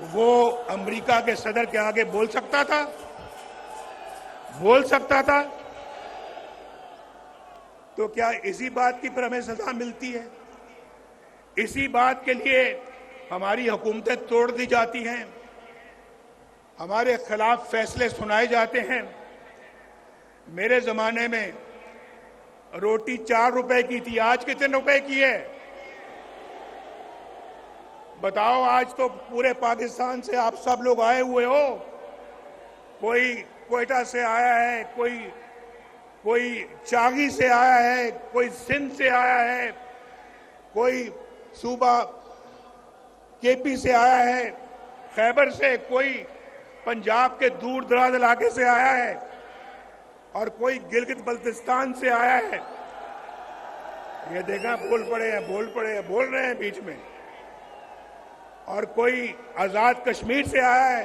वो अमेरिका के सदर के आगे बोल सकता था? बोल सकता था? तो क्या इसी बात की पर हमें सजा मिलती है? इसी बात के लिए हमारी हुकूमतें तोड़ दी जाती हैं, हमारे खिलाफ फैसले सुनाए जाते हैं। मेरे जमाने में रोटी 4 रुपए की थी, आज कितने रुपए की है? बताओ। आज तो पूरे पाकिस्तान से आप सब लोग आए हुए हो। कोई क्वेटा से आया है, कोई चागी से आया है, कोई सिंध से आया है, कोई सूबा केपी से आया है, खैबर से, कोई पंजाब के दूर दराज इलाके से आया है और कोई गिलगित बल्तिस्तान से आया है। ये देखा, बोल रहे हैं बीच में। और कोई आजाद कश्मीर से आया है।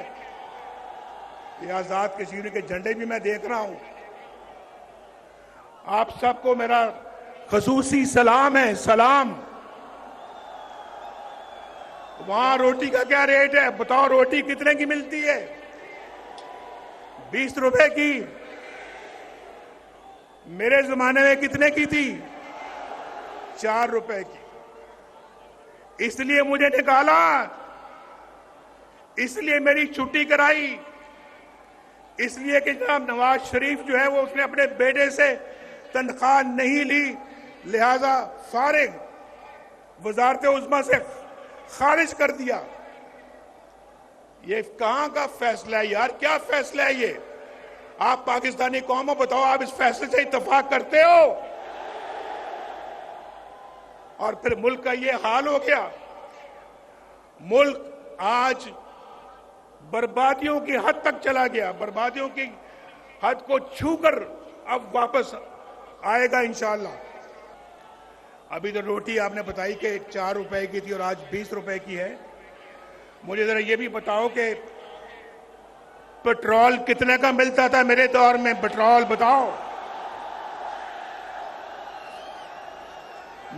ये आजाद कश्मीर के झंडे भी मैं देख रहा हूं। आप सबको मेरा खसूसी सलाम है, सलाम। वहां रोटी का क्या रेट है बताओ? रोटी कितने की मिलती है? 20 रुपए की। मेरे जमाने में कितने की थी? 4 रुपए की। इसलिए मुझे निकाला, इसलिए मेरी छुट्टी कराई, इसलिए कि जनाब नवाज शरीफ जो है वो उसने अपने बेटे से तनख्वाह नहीं ली, लिहाजा फारिग वजारत उज़्मा से खारिज कर दिया। ये कहां का फैसला है यार? क्या फैसला है ये? आप पाकिस्तानी कौम हो, बताओ, आप इस फैसले से इत्तेफाक करते हो? और फिर मुल्क का ये हाल हो गया। मुल्क आज बर्बादियों की हद तक चला गया, बर्बादियों की हद को छूकर अब वापस आएगा इंशाअल्लाह। अभी तो रोटी आपने बताई कि 4 रुपए की थी और आज 20 रुपए की है। मुझे जरा ये भी बताओ कि पेट्रोल कितने का मिलता था मेरे दौर में? पेट्रोल बताओ।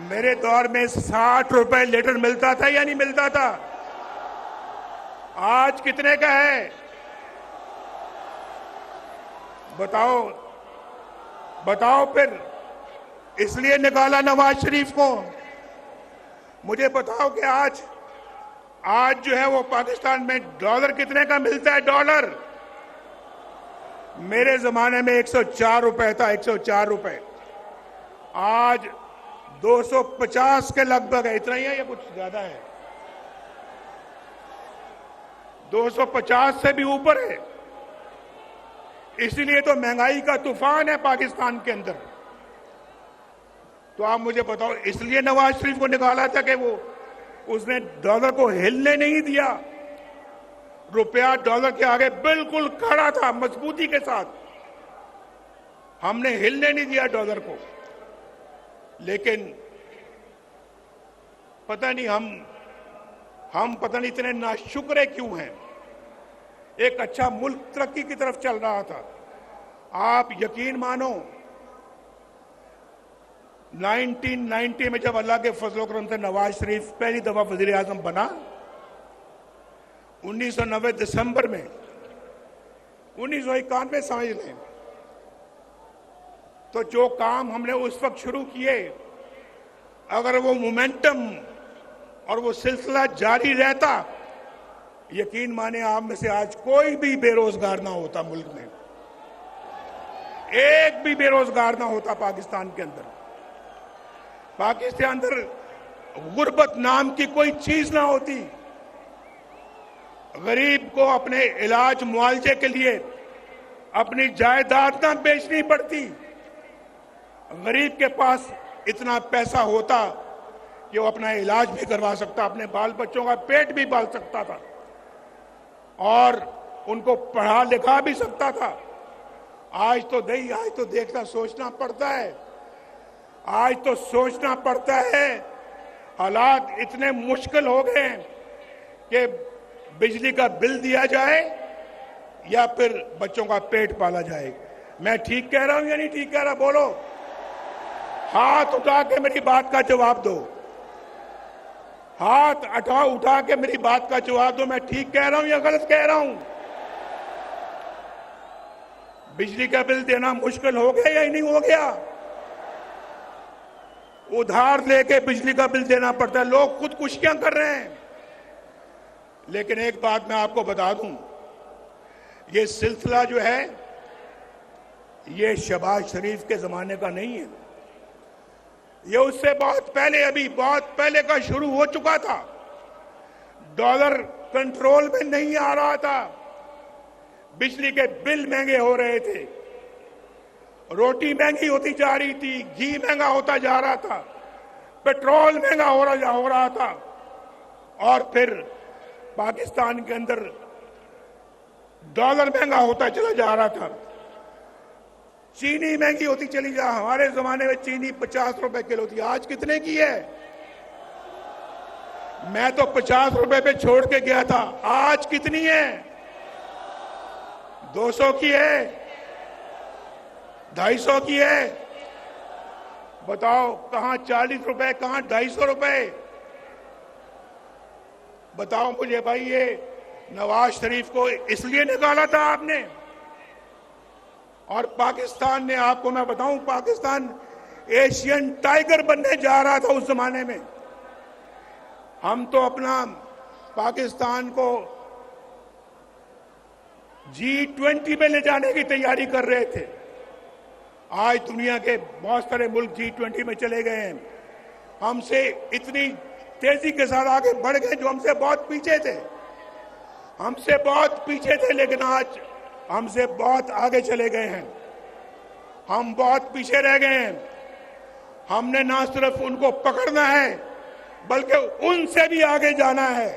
मेरे दौर में 60 रुपए लीटर मिलता था या नहीं मिलता था? आज कितने का है बताओ? बताओ फिर। इसलिए निकाला नवाज शरीफ को। मुझे बताओ कि आज जो है वो पाकिस्तान में डॉलर कितने का मिलता है? डॉलर मेरे जमाने में 104 रुपए था, 104 रुपए। आज 250 के लगभग है। इतना ही है या कुछ ज्यादा है? 250 से भी ऊपर है। इसलिए तो महंगाई का तूफान है पाकिस्तान के अंदर। तो आप मुझे बताओ, इसलिए नवाज शरीफ को निकाला था कि वो उसने डॉलर को हिलने नहीं दिया। रुपया डॉलर के आगे बिल्कुल खड़ा था मजबूती के साथ। हमने हिलने नहीं दिया डॉलर को। लेकिन पता नहीं हम पता नहीं इतने नाशुक्र क्यों हैं। एक अच्छा मुल्क तरक्की की तरफ चल रहा था। आप यकीन मानो 1990 में जब अल्लाह के फजल करम से नवाज शरीफ पहली दफा वजीर आजम बना, 1990 दिसंबर में, 1991 समझ लें, तो जो काम हमने उस वक्त शुरू किए, अगर वो मोमेंटम और वो सिलसिला जारी रहता, यकीन माने आप में से आज कोई भी बेरोजगार ना होता मुल्क में। एक भी बेरोजगार ना होता पाकिस्तान के अंदर। पाकिस्तान अंदर गुर्बत नाम की कोई चीज ना होती। गरीब को अपने इलाज मुआवजे के लिए अपनी जायदाद ना बेचनी पड़ती। गरीब के पास इतना पैसा होता कि वो अपना इलाज भी करवा सकता, अपने बाल बच्चों का पेट भी पाल सकता था और उनको पढ़ा लिखा भी सकता था। आज तो देखना सोचना पड़ता है। आज तो सोचना पड़ता है। हालात इतने मुश्किल हो गए हैं कि बिजली का बिल दिया जाए या फिर बच्चों का पेट पाला जाए। मैं ठीक कह रहा हूं या नहीं ठीक कह रहा? बोलो, हाथ उठा के मेरी बात का जवाब दो। हाथ उठा के मेरी बात का जवाब दो, मैं ठीक कह रहा हूं या गलत कह रहा हूं? बिजली का बिल देना मुश्किल हो गया या नहीं हो गया? उधार लेके बिजली का बिल देना पड़ता है, लोग खुदकुशियां कर रहे हैं। लेकिन एक बात मैं आपको बता दूं, ये सिलसिला जो है ये शहबाज शरीफ के जमाने का नहीं है, ये उससे बहुत पहले, अभी बहुत पहले का शुरू हो चुका था। डॉलर कंट्रोल में नहीं आ रहा था, बिजली के बिल महंगे हो रहे थे, रोटी महंगी होती जा रही थी, घी महंगा होता जा रहा था, पेट्रोल महंगा हो रहा था, और फिर पाकिस्तान के अंदर डॉलर महंगा होता चला जा रहा था, चीनी महंगी होती चली जा। हमारे जमाने में चीनी 50 रुपए किलो थी, आज कितने की है? मैं तो 50 रुपए पे छोड़ के गया था, आज कितनी है? 200 की है, 250 की है। बताओ कहां 40 रुपए, कहां 250 रुपए? बताओ मुझे भाई, ये नवाज शरीफ को इसलिए निकाला था आपने? और पाकिस्तान ने, आपको मैं बताऊं, पाकिस्तान एशियन टाइगर बनने जा रहा था उस जमाने में। हम तो अपना पाकिस्तान को G20 में ले जाने की तैयारी कर रहे थे। आज दुनिया के बहुत सारे मुल्क G20 में चले गए हैं, हमसे इतनी तेजी के साथ आगे बढ़ गए जो हमसे बहुत पीछे थे, हमसे बहुत पीछे थे, लेकिन आज हमसे बहुत आगे चले गए हैं। हम बहुत पीछे रह गए हैं। हमने ना सिर्फ उनको पकड़ना है बल्कि उनसे भी आगे जाना है।